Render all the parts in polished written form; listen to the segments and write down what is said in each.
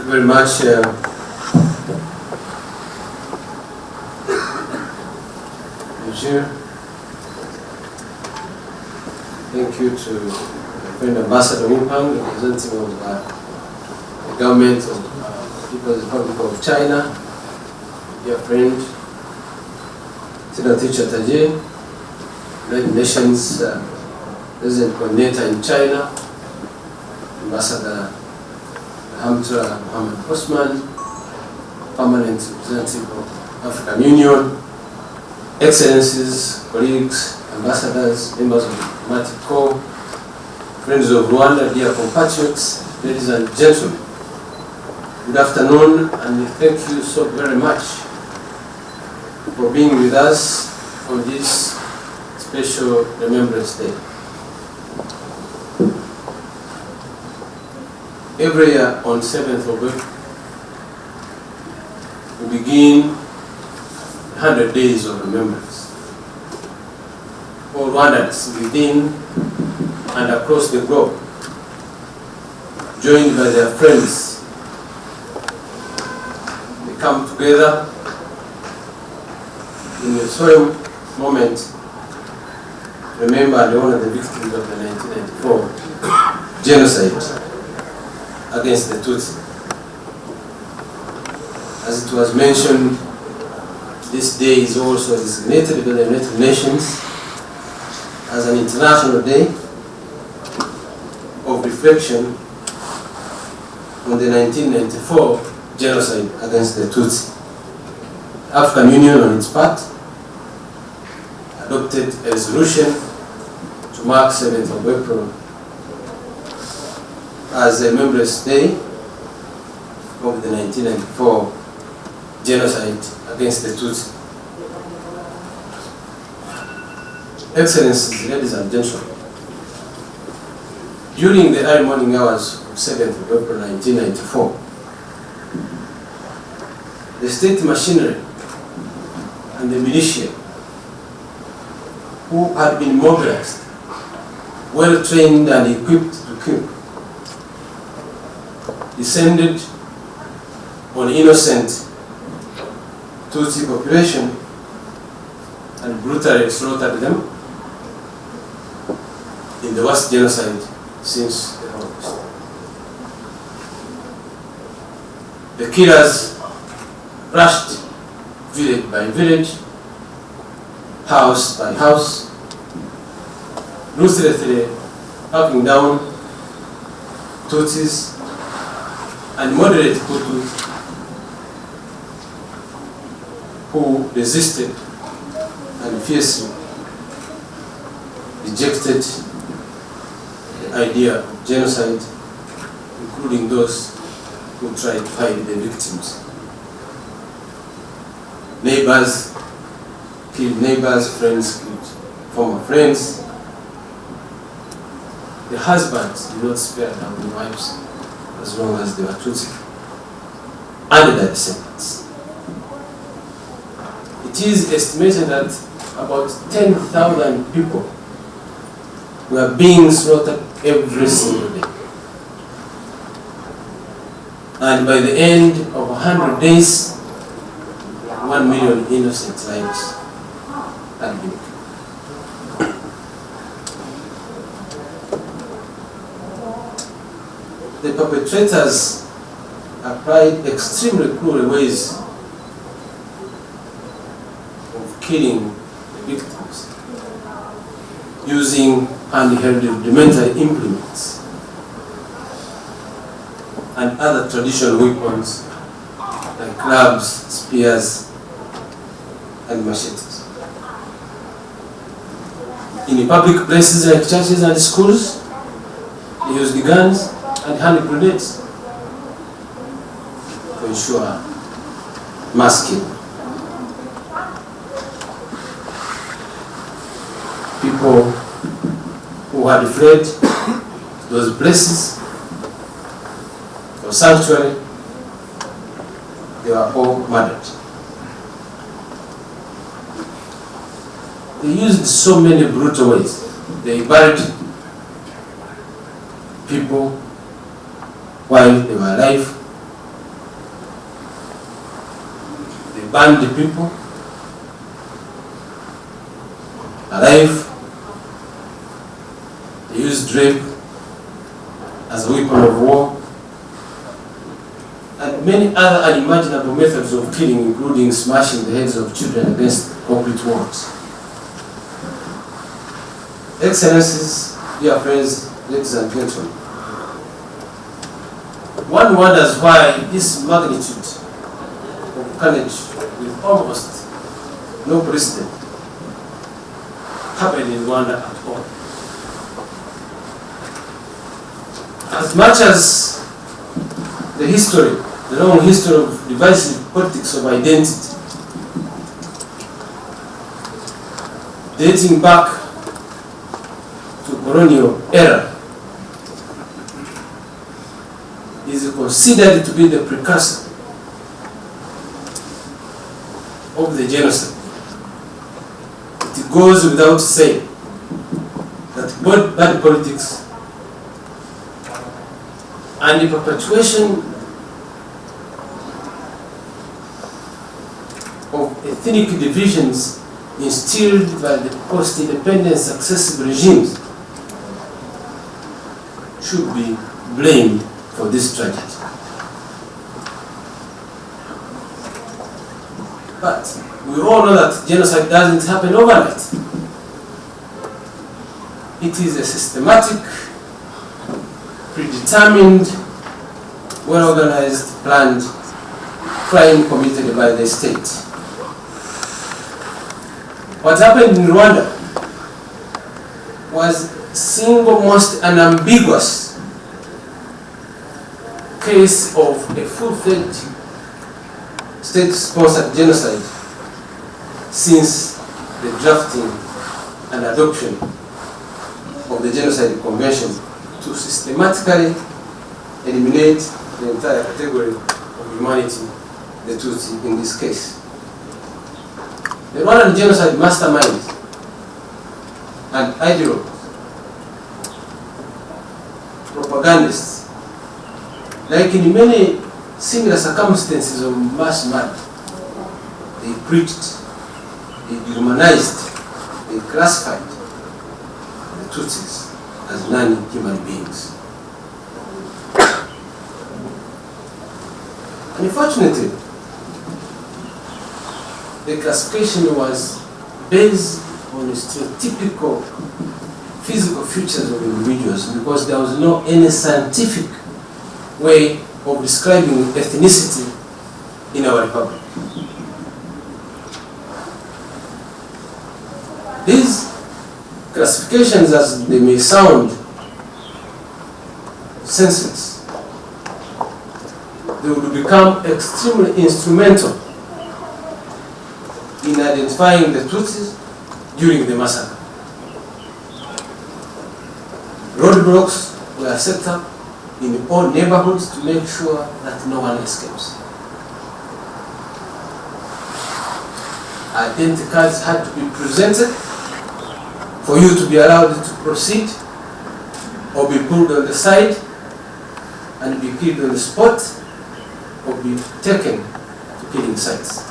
you very much. Thank you to my friend Ambassador Wimpang, representing of the government of the People's Republic of China, dear friend Senator Chatterjee, United Nations Resident Coordinator in China, Ambassador Hamtra Mohammed Osman, Permanent Representative of African Union, Excellencies, colleagues, ambassadors, members of the diplomatic corps, friends of Rwanda, dear compatriots, ladies and gentlemen, good afternoon, and thank you so very much for being with us on this special Remembrance Day. Every year on 7th of April, we begin 100 days of remembrance. All Rwandans within and across the globe, joined by their friends, they come together in a solemn moment to remember and honor the victims of the 1994 genocide against the Tutsi. As it was mentioned, this day is also designated by the United Nations as an international day of reflection on the 1994 genocide against the Tutsi. The African Union, on its part, adopted a resolution to mark 7th of April as a Remembrance Day of the 1994 genocide against the Tutsi. Excellencies, ladies and gentlemen, during the early morning hours of 7th of April 1994, the state machinery and the militia, who had been mobilized, well trained and equipped to kill, descended on innocent Tutsi population and brutally slaughtered them in the worst genocide since the Holocaust. The killers rushed village by village, house by house, ruthlessly hacking down Tutsis and moderate Hutus who resisted and fiercely rejected the idea of genocide, including those who tried to hide the victims. Neighbors killed neighbors, friends killed former friends. The husbands did not spare their own wives as long as they were Tutsi and their descendants. It is estimated that about 10,000 people were being slaughtered every single day. And by the end of 100 days, 1 million innocent lives had been killed. The perpetrators applied extremely cruel ways of killing the victims using handheld rudimentary implements and other traditional weapons like clubs, spears, and machetes. In public places like churches and schools, they used guns and hand grenades to ensure mass killing. People who had fled to those places for sanctuary, they were all murdered. They used so many brutal ways. They buried people while they were alive. burned the people alive. They used rape as a weapon of war, and many other unimaginable methods of killing, including smashing the heads of children against concrete walls. Excellencies, dear friends, ladies and gentlemen, one wonders why this magnitude of carnage with almost no precedent happened in Rwanda at all. As much as the history, the long history of divisive politics of identity, dating back to colonial era, is considered to be the precursor of the genocide. It goes without saying that both bad politics and the perpetuation of ethnic divisions instilled by the post-independence successive regimes should be blamed for this tragedy. But we all know that genocide doesn't happen overnight. It is a systematic, predetermined, well-organized, planned crime committed by the state. What happened in Rwanda was single most unambiguous case of a full-fledged state-sponsored genocide since the drafting and adoption of the Genocide Convention to systematically eliminate the entire category of humanity, the Tutsi in this case. The Rwandan genocide masterminds and ideologues, propagandists, like in many similar circumstances of mass murder, they preached, they dehumanized, they classified the Tutsis as non-human beings. Unfortunately, the classification was based on stereotypical physical features of individuals because there was no any scientific way of describing ethnicity in our republic. These classifications, as they may sound senseless, they would become extremely instrumental in identifying the Tutsis during the massacre. Roadblocks were set up in all neighborhoods to make sure that no one escapes. Identity cards had to be presented for you to be allowed to proceed or be pulled on the side and be killed on the spot or be taken to killing sites.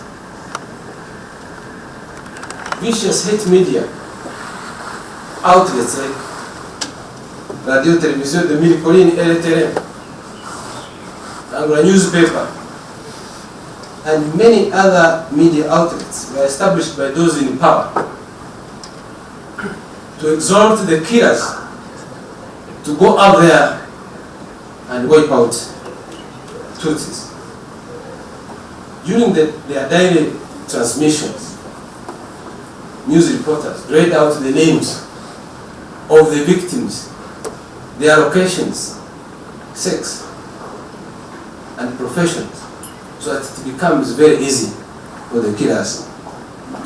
Vicious hate media outlets like Radio Télévision de Mille Collines et le Terrain, Anglo newspaper, and many other media outlets were established by those in power to exhort the killers to go out there and wipe out Tutsis. During their daily transmissions, news reporters read out the names of the victims, their locations, sex, and professions, so that it becomes very easy for the killers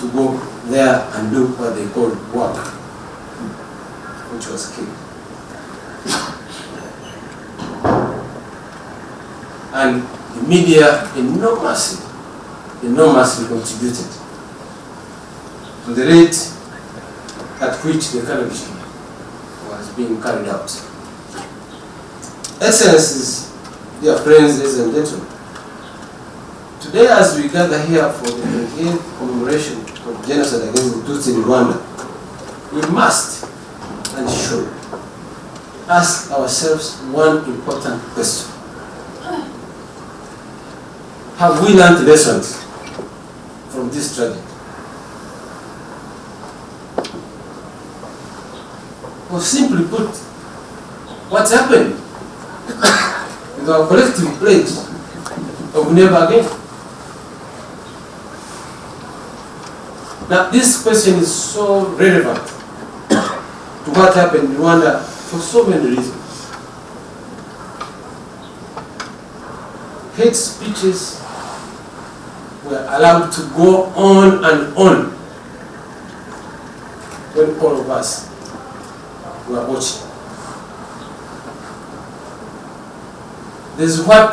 to go there and do what they call work, which was killed. And the media enormously contributed to the rate at which the cannibalism was being carried out. Excellencies, dear friends, ladies and gentlemen, Today, as we gather here for the 28th commemoration of genocide against the Tutsi in Rwanda, we must and should ask ourselves one important question. Have we learned lessons from this tragedy? Or simply put, what happened with our collective pledge of never again? Now, this question is so relevant to what happened in Rwanda for so many reasons. Hate speeches were allowed to go on and on when all of us were watching. There's what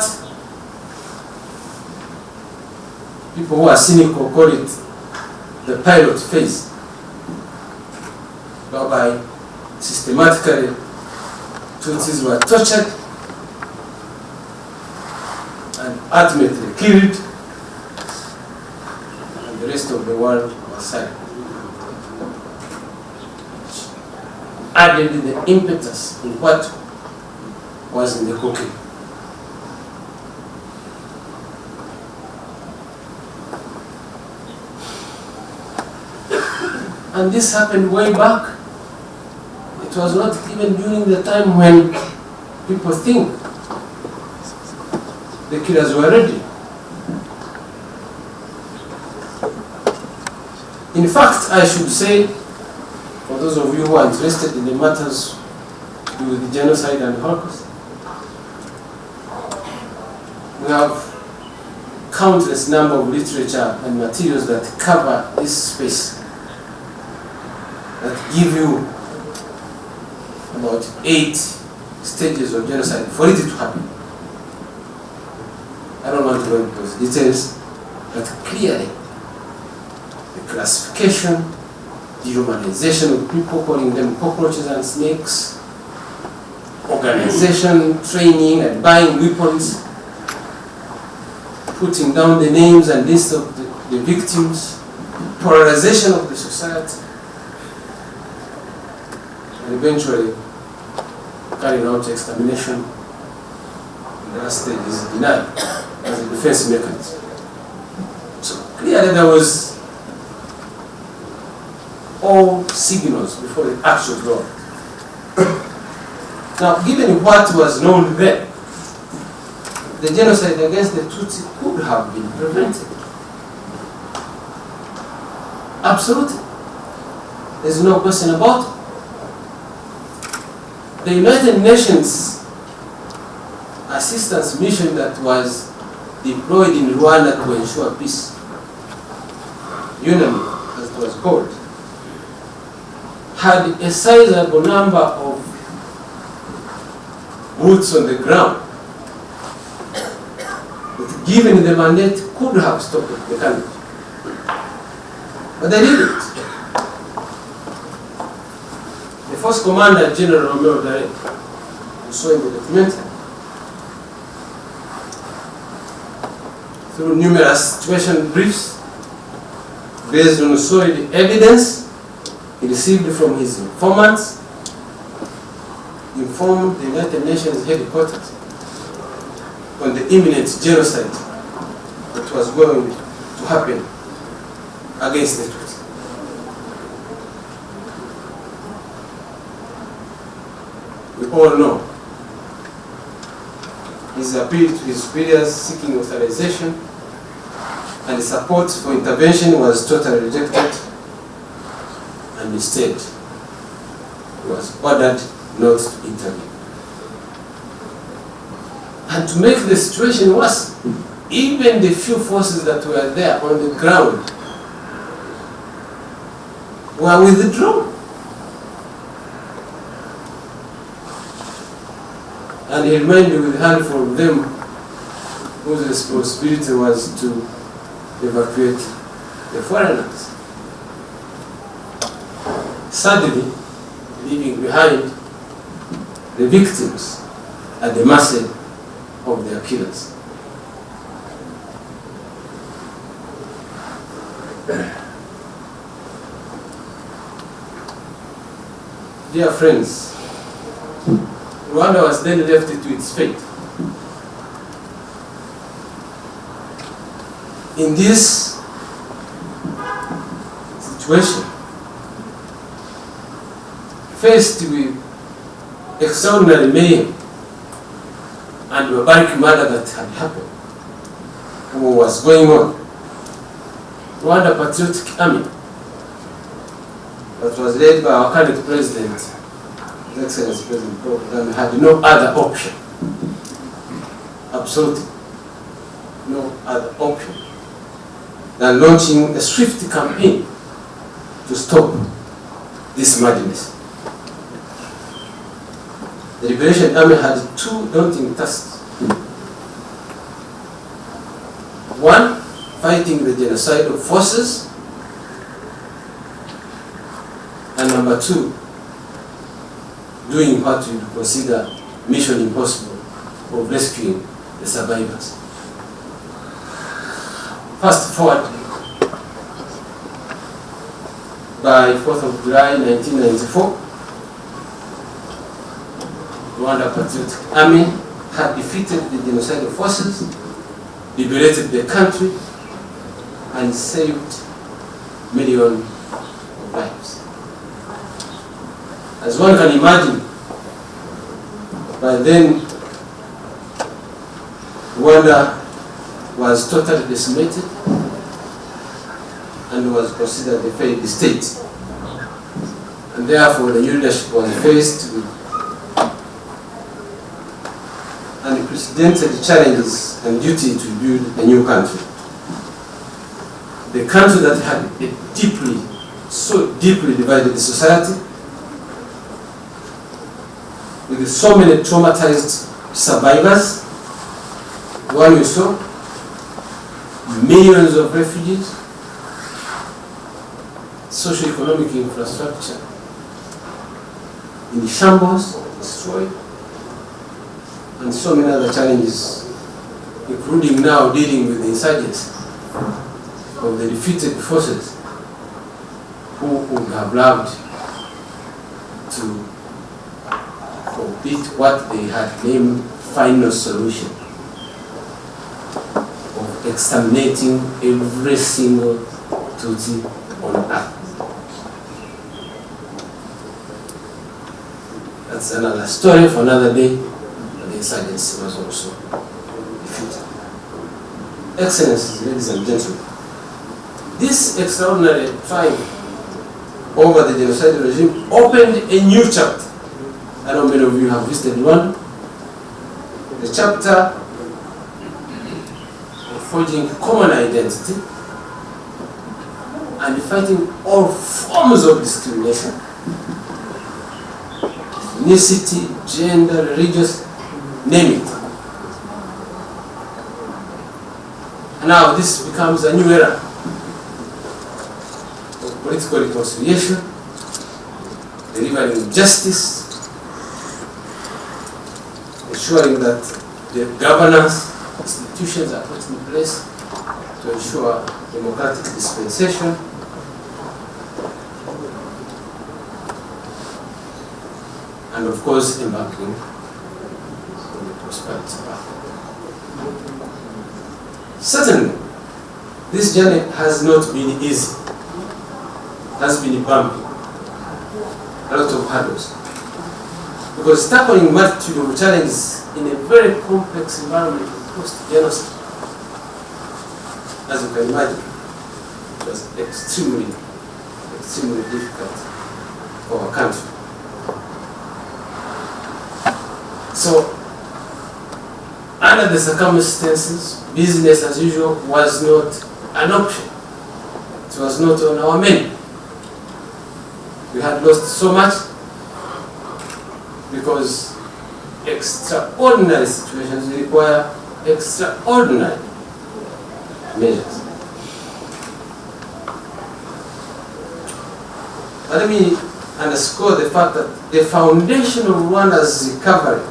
people who are cynical call it the pilot phase, whereby systematically Tutsis were tortured and ultimately killed, and the rest of the world was silent. Added the impetus in what was in the cooking. And this happened way back. It was not even during the time when people think the killers were ready. In fact, I should say, for those of you who are interested in the matters to do with the genocide and Holocaust, we have countless number of literature and materials that cover this space, that give you about 8 stages of genocide for it to happen. I don't want to go into those details, but clearly the classification, dehumanization of people, calling them cockroaches and snakes, organization, training and buying weapons, putting down the names and lists of the victims, polarization of the society, and eventually carrying out extermination. The last stage is denied as a defense mechanism. So clearly there was all signals before the actual law. Now, given what was known then, the genocide against the Tutsi could have been prevented. Absolutely. There's no question about it. The United Nations assistance mission that was deployed in Rwanda to ensure peace, UNAMI as it was called, had a sizable number of boots on the ground that, given the mandate, could have stopped the country. But they didn't. The first commander, General Romeo Dare, you saw in the documentary, through numerous situation briefs, based on solid evidence he received from his informants, informed the United Nations headquarters on the imminent genocide that was going to happen against the Tutsi. We all know his appeal to his superiors seeking authorization and support for intervention was totally rejected, and instead he was ordered not to intervene. And to make the situation worse, even the few forces that were there on the ground were withdrawn. And he remained with a handful of them whose responsibility was to evacuate the foreigners, sadly leaving behind the victims at the mercy of their killers. Dear friends, Rwanda was then left to its fate. In this situation, faced with extraordinary mayhem and barbaric murder that had happened, what was going on, Rwanda Patriotic Army, that was led by our current president, His Excellency President Paul Kagame, had no other option, absolutely no other option, than launching a swift campaign to stop this madness. The Liberation Army had two daunting tasks. One, fighting the genocidal forces, and number two, doing what we consider mission impossible of rescuing the survivors. Fast forward, by 4th of July 1994, Rwanda Patriotic Army had defeated the genocidal forces, liberated the country, and saved millions of lives. As one can imagine, by then Rwanda was totally decimated and was considered a failed state. And therefore the new leadership was faced with unprecedented challenges and duty to build a new country. The country that had a so deeply divided society, with so many traumatized survivors, one you saw, millions of refugees, socio-economic infrastructure in shambles, destroyed, and so many other challenges, including now dealing with the insurgents of the defeated forces who would have loved to complete what they had named final solution of exterminating every single Tutsi on earth. That's another story for another day, but the insurgency was also defeated. Excellencies, ladies and gentlemen, this extraordinary triumph over the genocidal regime opened a new chapter. I know many of you have visited Rwanda. The chapter of forging common identity and fighting all forms of discrimination, ethnicity, gender, religious, name it. And now this becomes a new era of political reconciliation, delivering justice, ensuring that the governance institutions are put in place to ensure democratic dispensation, and of course embarking on the prosperity path. Certainly, this journey has not been easy, has been bumpy, a lot of hurdles, because tackling multitude of challenges in a very complex environment post-genocide, as you can imagine, was extremely difficult for our country. So, under the circumstances, business as usual was not an option. It was not on our menu. We had lost so much because extraordinary situations require extraordinary measures. Let me underscore the fact that the foundation of Rwanda's recovery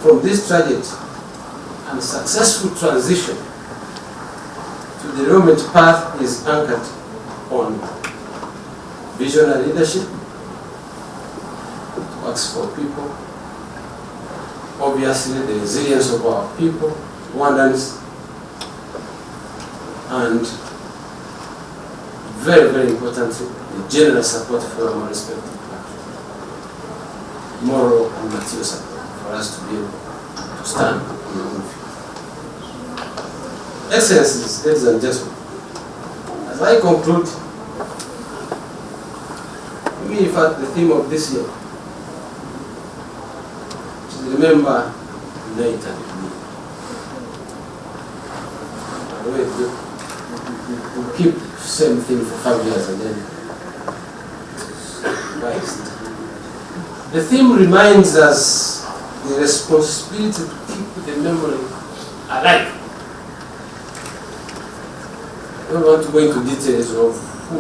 from this tragedy and successful transition to the development path is anchored on visionary leadership, works for people, obviously the resilience of our people, Rwandans, and very, very importantly, the general support from our respective countries, moral and material support for us to be able to stand on our own feet. Excellencies, ladies and gentlemen, as I conclude, in fact, the theme of this year is remember, unite and unite. We keep the same thing for 5 years and then Christ. The theme reminds us the responsibility to keep the memory alive. I don't want to go into details of who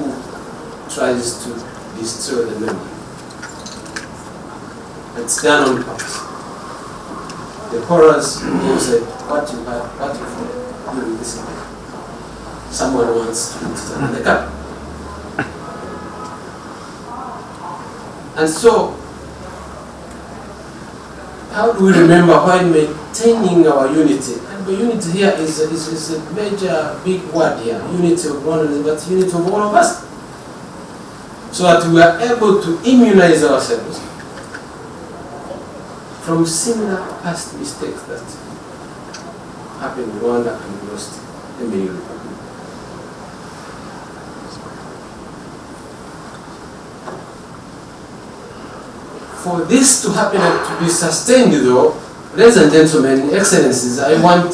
tries to destroy the memory. It's done on purpose. The horrors who said, what you have, what you feel during this event. Someone wants to put it in the cup. And so, how do we remember while maintaining our unity? And the unity here is a major, big word here. Unity of Rwanda, but unity of all of us. So that we are able to immunize ourselves from similar past mistakes that happened in Rwanda and we lost the Beijing Republic. For this to happen and to be sustained though, ladies and gentlemen, excellencies, I want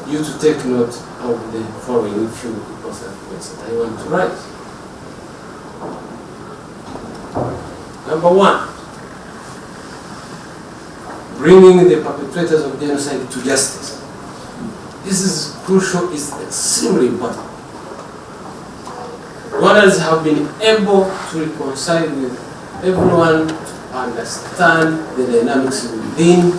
you to take note of the following few important points that I want to write. Number one, bringing the perpetrators of genocide to justice. This is crucial, it's extremely important. Rwandans have been able to reconcile with everyone, to understand the dynamics within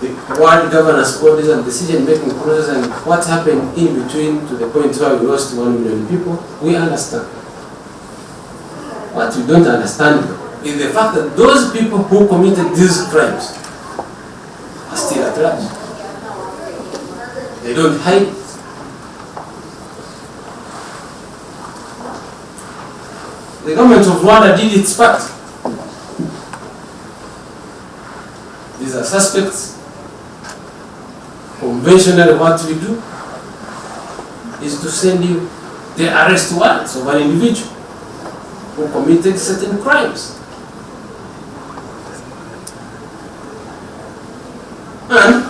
the world governance bodies and decision-making process and what happened in between to the point where we lost 1 million people. We understand. What we don't understand is the fact that those people who committed these crimes are still at large. They don't hide it. The government of Rwanda did its part. These are suspects. Conventionally, what we do is to send you the arrest warrants of an individual who committed certain crimes. And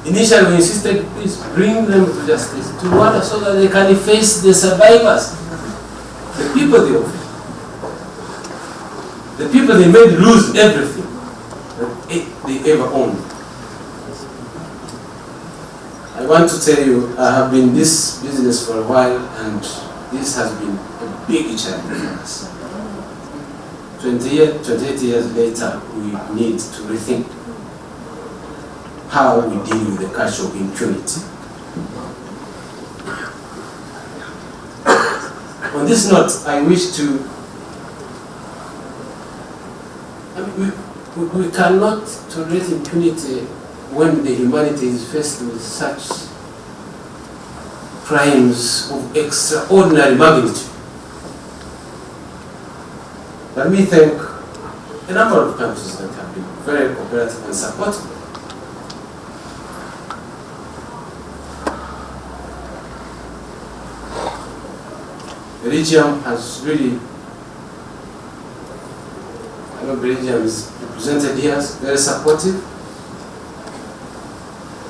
initially we insisted, please bring them to justice, to Rwanda, so that they can face the survivors, the people they offended, the people they made lose everything that they ever owned. I want to tell you, I have been in this business for a while, and this has been a big challenge for us. 28 years later, we need to rethink how we deal with the culture of impunity. On this note, I wish to, we cannot tolerate impunity when the humanity is faced with such crimes of extraordinary magnitude. Let me thank a number of countries that have been very cooperative and supportive. Belgium has really, I know Belgium is represented here, very supportive.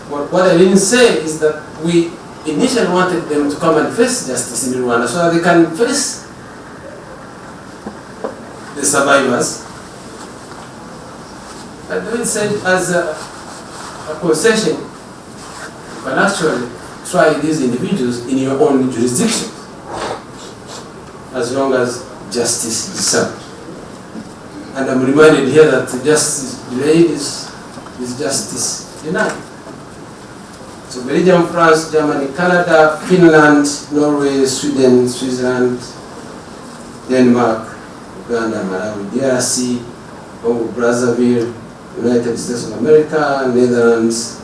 But what I didn't say is that we initially wanted them to come and face justice in Rwanda so that they can face the survivors. But we said as a concession, you can actually try these individuals in your own jurisdiction, as long as justice is served. And I'm reminded here that justice delayed is justice denied. So Belgium, France, Germany, Canada, Finland, Norway, Sweden, Switzerland, Denmark, Uganda, Malawi, DRC, Congo, Brazzaville, United States of America, Netherlands.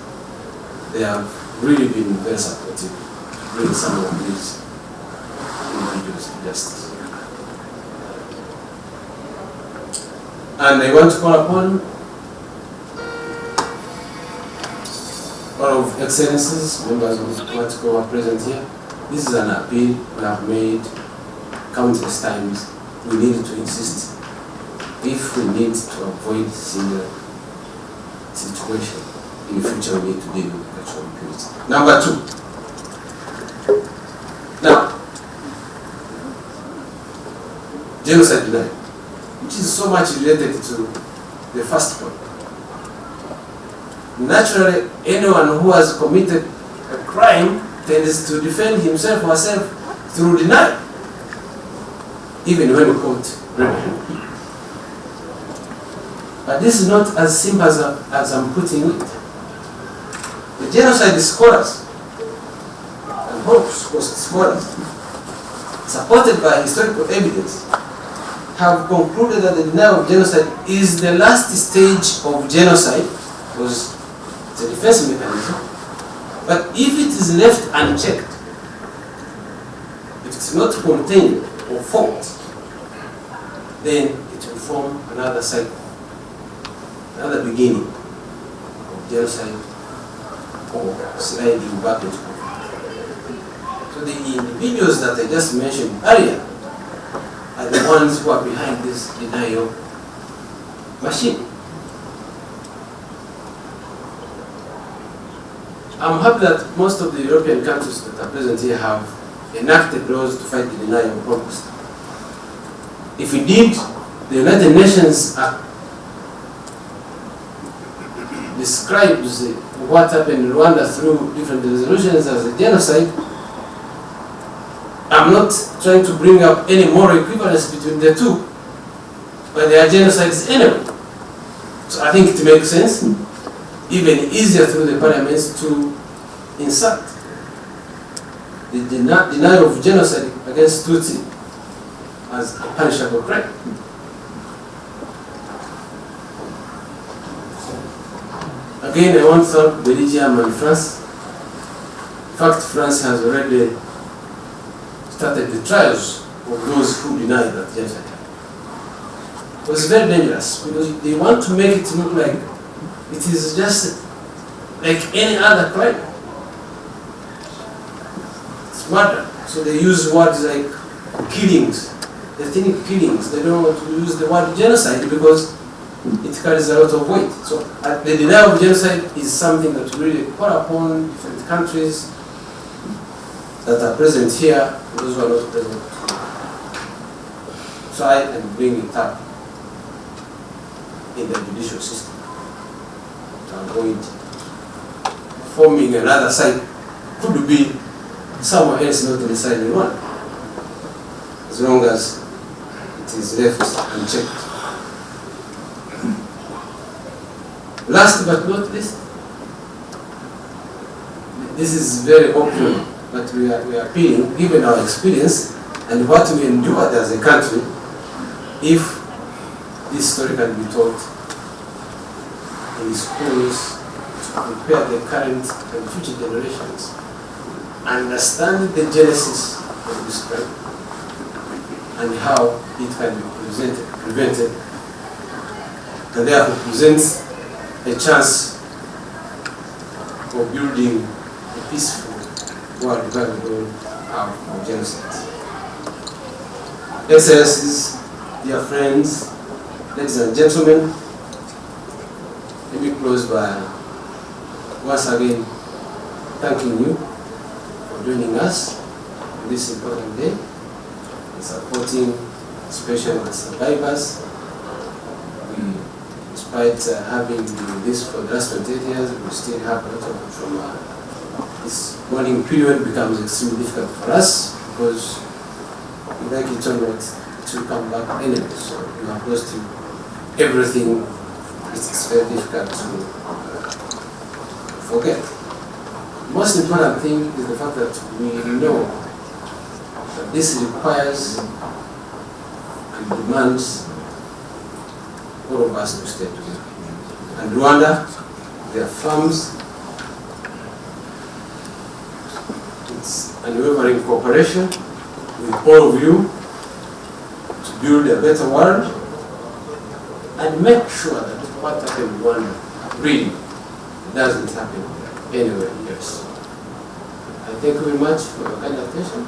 They have really been very supportive to bring some of these individuals to justice. And I want to call upon all of Excellencies, members of the Political who are present here. This is an appeal we have made countless times. We need to insist if we need to avoid similar situation in the future. We need to deal with cultural impunity. Number 2. Now, genocide denial, which is so much related to the first point. Naturally, anyone who has committed a crime tends to defend himself or herself through denial, even when caught rebel. But this is not as simple as I'm putting it. The genocide scholars and scholars, supported by historical evidence, have concluded that the denial of genocide is the last stage of genocide, because it's a defense mechanism. But if it is left unchecked, if it's not contained or fought, then it will form another cycle, another beginning of genocide or sliding back into conflict. So the individuals that I just mentioned earlier are the ones who are behind this denial machine. I'm happy that most of the European countries that are present here have enacted laws to fight the denial of Holocaust. If indeed the United Nations describes what happened in Rwanda through different resolutions as a genocide, I'm not trying to bring up any moral equivalence between the two, but they are genocides anyway. So I think it makes sense, even easier through the parliaments, to insert the denial of genocide against Tutsi as a punishable crime. Again, I want to thank Belgium and France. In fact, France has already started the trials of those who deny that genocide. It was very dangerous because they want to make it look like it is just like any other crime. It's murder. So they use words like killings, ethnic killings. They don't want to use the word genocide because it carries a lot of weight. So the denial of genocide is something that really call upon different countries that are present here, those who are not present, try and bring it up in the judicial system to avoid forming another side. Could be somewhere else, not inside the one, as long as it is left unchecked. Last but not least, this is very open, but we are appealing, given our experience and what we endured as a country, if this story can be taught in schools to prepare the current and future generations, understand the genesis of this crime and how it can be prevented, and therefore presents a chance of building a peaceful world where we don't have genocide. Excellencies, dear friends, ladies and gentlemen, let me close by once again thanking you for joining us on this important day and supporting special survivors. Despite having been this for the last 28 years, we still have a lot of trauma. This mourning period becomes extremely difficult for us because we like it or not, it will come back anyway. So we have lost everything. It's very difficult to forget. most important thing is the fact that we know that this requires and demands all of us to stay together. And Rwanda, their farms, it's an unwavering cooperation with all of you to build a better world and make sure that what happened in Rwanda really doesn't happen anywhere else. I thank you very much for your kind attention.